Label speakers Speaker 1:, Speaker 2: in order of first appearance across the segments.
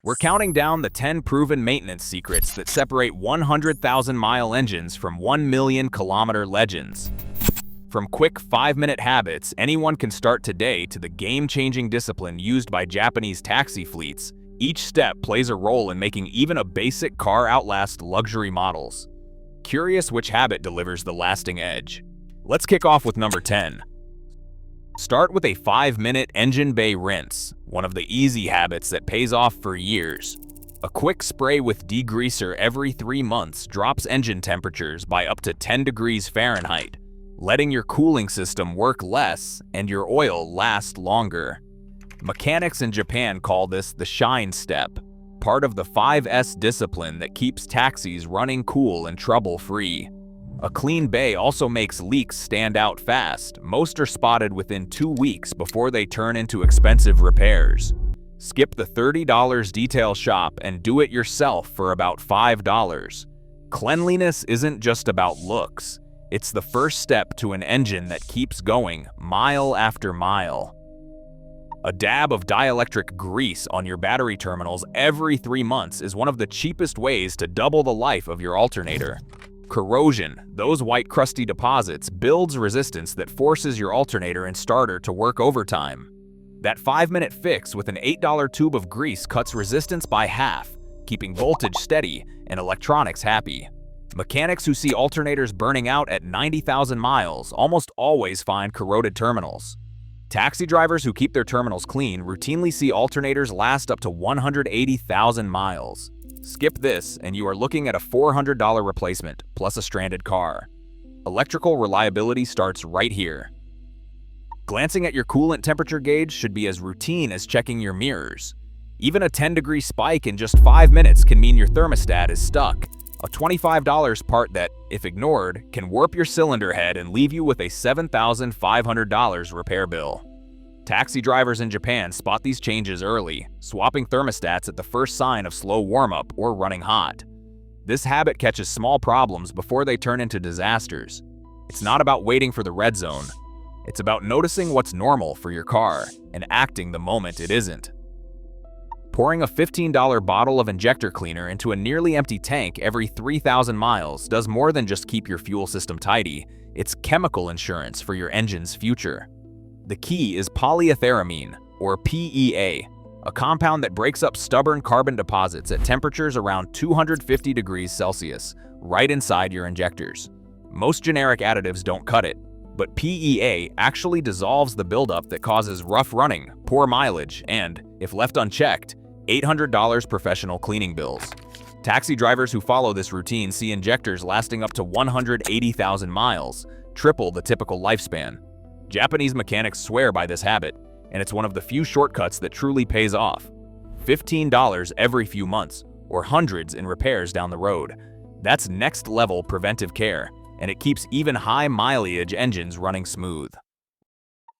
Speaker 1: We're counting down the 10 proven maintenance secrets that separate 100,000-mile engines from 1 million-kilometer legends. From quick 5-minute habits anyone can start today to the game-changing discipline used by Japanese taxi fleets, each step plays a role in making even a basic car outlast luxury models. Curious which habit delivers the lasting edge? Let's kick off with number 10. Start with a 5-minute engine bay rinse, one of the easy habits that pays off for years. A quick spray with degreaser every 3 months drops engine temperatures by up to 10 degrees Fahrenheit, letting your cooling system work less and your oil last longer. Mechanics in Japan call this the shine step, part of the 5S discipline that keeps taxis running cool and trouble-free. A clean bay also makes leaks stand out fast. Most are spotted within 2 weeks before they turn into expensive repairs. Skip the $30 detail shop and do it yourself for about $5. Cleanliness isn't just about looks. It's the first step to an engine that keeps going mile after mile. A dab of dielectric grease on your battery terminals every 3 months is one of the cheapest ways to double the life of your alternator. Corrosion, those white crusty deposits, builds resistance that forces your alternator and starter to work overtime. That 5-minute fix with an $8 tube of grease cuts resistance by half, keeping voltage steady and electronics happy. Mechanics who see alternators burning out at 90,000 miles almost always find corroded terminals. Taxi drivers who keep their terminals clean routinely see alternators last up to 180,000 miles. Skip this and you are looking at a $400 replacement plus a stranded car. Electrical reliability starts right here. Glancing at your coolant temperature gauge should be as routine as checking your mirrors. Even a 10-degree spike in just 5 minutes can mean your thermostat is stuck. A $25 part that, if ignored, can warp your cylinder head and leave you with a $7,500 repair bill. Taxi drivers in Japan spot these changes early, swapping thermostats at the first sign of slow warm-up or running hot. This habit catches small problems before they turn into disasters. It's not about waiting for the red zone. It's about noticing what's normal for your car and acting the moment it isn't. Pouring a $15 bottle of injector cleaner into a nearly empty tank every 3,000 miles does more than just keep your fuel system tidy. It's chemical insurance for your engine's future. The key is polyetheramine, or PEA, a compound that breaks up stubborn carbon deposits at temperatures around 250 degrees Celsius, right inside your injectors. Most generic additives don't cut it, but PEA actually dissolves the buildup that causes rough running, poor mileage, and, if left unchecked, $800 professional cleaning bills. Taxi drivers who follow this routine see injectors lasting up to 180,000 miles, triple the typical lifespan. Japanese mechanics swear by this habit, and it's one of the few shortcuts that truly pays off. $15 every few months, or hundreds in repairs down the road. That's next-level preventive care, and it keeps even high-mileage engines running smooth.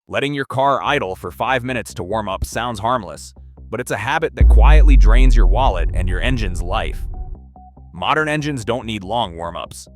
Speaker 1: Letting your car idle for 5 minutes to warm up sounds harmless, but it's a habit that quietly drains your wallet and your engine's life. Modern engines don't need long warm-ups.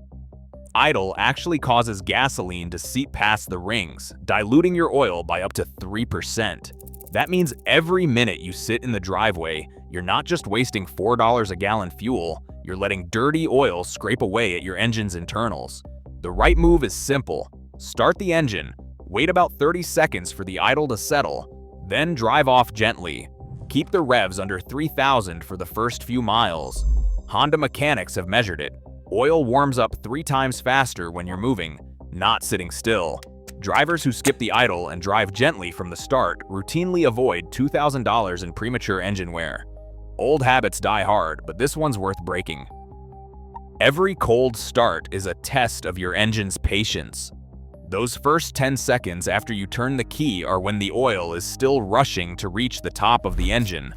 Speaker 1: Idle actually causes gasoline to seep past the rings, diluting your oil by up to 3%. That means every minute you sit in the driveway, you're not just wasting $4 a gallon fuel, you're letting dirty oil scrape away at your engine's internals. The right move is simple. Start the engine, wait about 30 seconds for the idle to settle, then drive off gently. Keep the revs under 3,000 for the first few miles. Honda mechanics have measured it. Oil warms up 3 times faster when you're moving, not sitting still. Drivers who skip the idle and drive gently from the start routinely avoid $2,000 in premature engine wear. Old habits die hard, but this one's worth breaking. Every cold start is a test of your engine's patience. Those first 10 seconds after you turn the key are when the oil is still rushing to reach the top of the engine.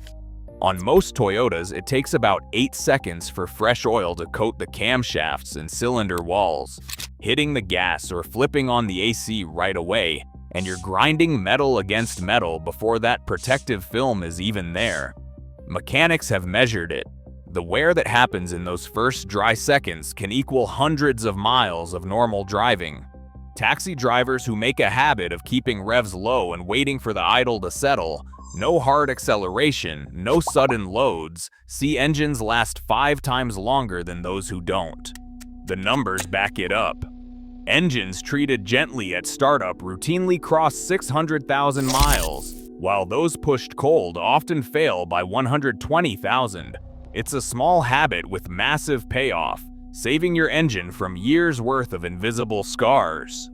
Speaker 1: On most Toyotas, it takes about 8 seconds for fresh oil to coat the camshafts and cylinder walls. Hitting the gas or flipping on the AC right away, and you're grinding metal against metal before that protective film is even there. Mechanics have measured it. The wear that happens in those first dry seconds can equal hundreds of miles of normal driving. Taxi drivers who make a habit of keeping revs low and waiting for the idle to settle No hard acceleration, no sudden loads. See, engines last 5 times longer than those who don't. The numbers back it up. Engines treated gently at startup routinely cross 600,000 miles, while those pushed cold often fail by 120,000. It's a small habit with massive payoff, saving your engine from years' worth of invisible scars.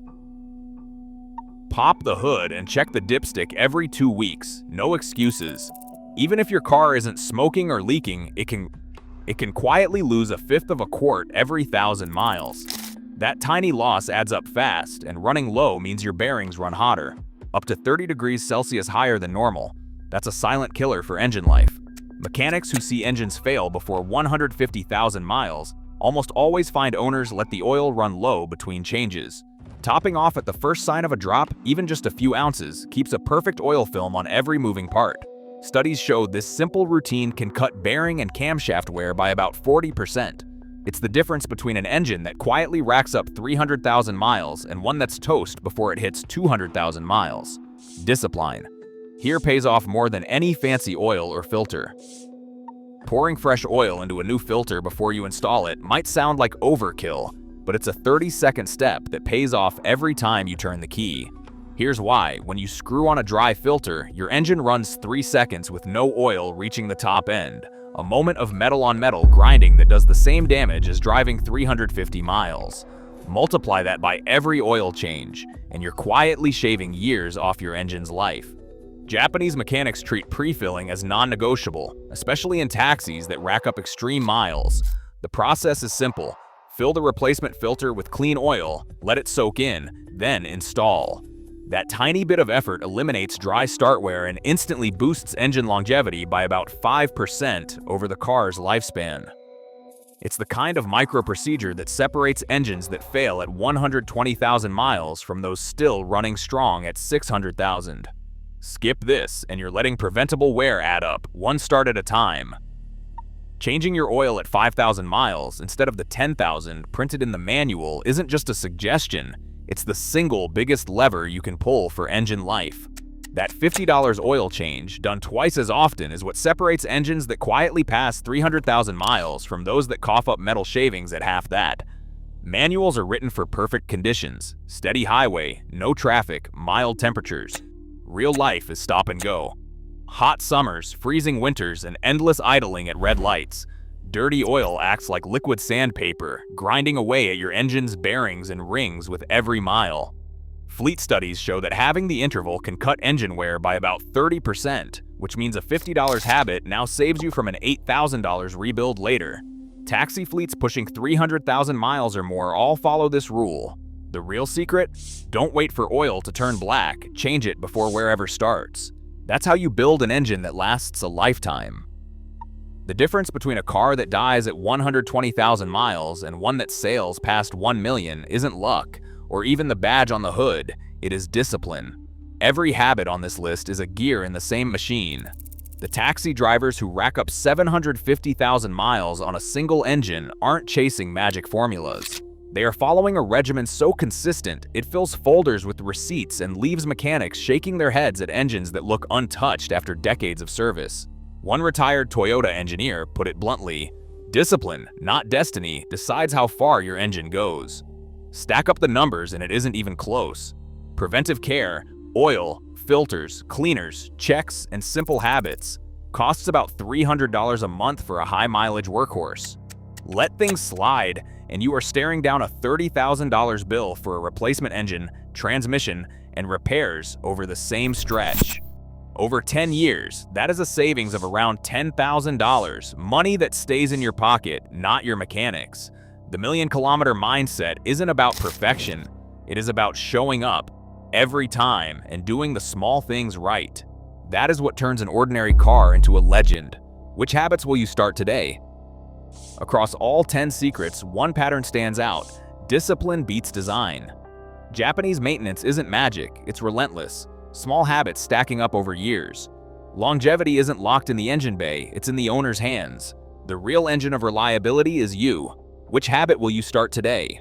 Speaker 1: Pop the hood and check the dipstick every 2 weeks, no excuses. Even if your car isn't smoking or leaking, it can quietly lose a fifth of a quart every 1,000 miles. That tiny loss adds up fast, and running low means your bearings run hotter, up to 30 degrees Celsius higher than normal. That's a silent killer for engine life. Mechanics who see engines fail before 150,000 miles almost always find owners let the oil run low between changes. Topping off at the first sign of a drop, even just a few ounces, keeps a perfect oil film on every moving part. Studies show this simple routine can cut bearing and camshaft wear by about 40%. It's the difference between an engine that quietly racks up 300,000 miles and one that's toast before it hits 200,000 miles. Discipline. Here pays off more than any fancy oil or filter. Pouring fresh oil into a new filter before you install it might sound like overkill, but it's a 30-second step that pays off every time you turn the key. Here's why. When you screw on a dry filter, your engine runs 3 seconds with no oil reaching the top end. A moment of metal-on-metal grinding that does the same damage as driving 350 miles. Multiply that by every oil change, and you're quietly shaving years off your engine's life. Japanese mechanics treat pre-filling as non-negotiable, especially in taxis that rack up extreme miles. The process is simple. Fill the replacement filter with clean oil, let it soak in, then install. That tiny bit of effort eliminates dry start wear and instantly boosts engine longevity by about 5% over the car's lifespan. It's the kind of micro-procedure that separates engines that fail at 120,000 miles from those still running strong at 600,000. Skip this, and you're letting preventable wear add up, one start at a time. Changing your oil at 5,000 miles instead of the 10,000 printed in the manual isn't just a suggestion, it's the single biggest lever you can pull for engine life. That $50 oil change, done twice as often, is what separates engines that quietly pass 300,000 miles from those that cough up metal shavings at half that. Manuals are written for perfect conditions, steady highway, no traffic, mild temperatures. Real life is stop and go. Hot summers, freezing winters, and endless idling at red lights. Dirty oil acts like liquid sandpaper, grinding away at your engine's bearings and rings with every mile. Fleet studies show that having the interval can cut engine wear by about 30%, which means a $50 habit now saves you from an $8,000 rebuild later. Taxi fleets pushing 300,000 miles or more all follow this rule. The real secret? Don't wait for oil to turn black, change it before wear ever starts. That's how you build an engine that lasts a lifetime. The difference between a car that dies at 120,000 miles and one that sails past 1 million isn't luck, or even the badge on the hood, it is discipline. Every habit on this list is a gear in the same machine. The taxi drivers who rack up 750,000 miles on a single engine aren't chasing magic formulas. They are following a regimen so consistent, it fills folders with receipts and leaves mechanics shaking their heads at engines that look untouched after decades of service. One retired Toyota engineer put it bluntly, "Discipline, not destiny, decides how far your engine goes." Stack up the numbers and it isn't even close. Preventive care, oil, filters, cleaners, checks, and simple habits costs about $300 a month for a high-mileage workhorse. Let things slide, and you are staring down a $30,000 bill for a replacement engine, transmission, and repairs over the same stretch. Over 10 years, that is a savings of around $10,000, money that stays in your pocket, not your mechanics. The million-kilometer mindset isn't about perfection. It is about showing up every time and doing the small things right. That is what turns an ordinary car into a legend. Which habits will you start today? Across all 10 secrets, one pattern stands out: discipline beats design. Japanese maintenance isn't magic, it's relentless. Small habits stacking up over years. Longevity isn't locked in the engine bay, it's in the owner's hands. The real engine of reliability is you. Which habit will you start today?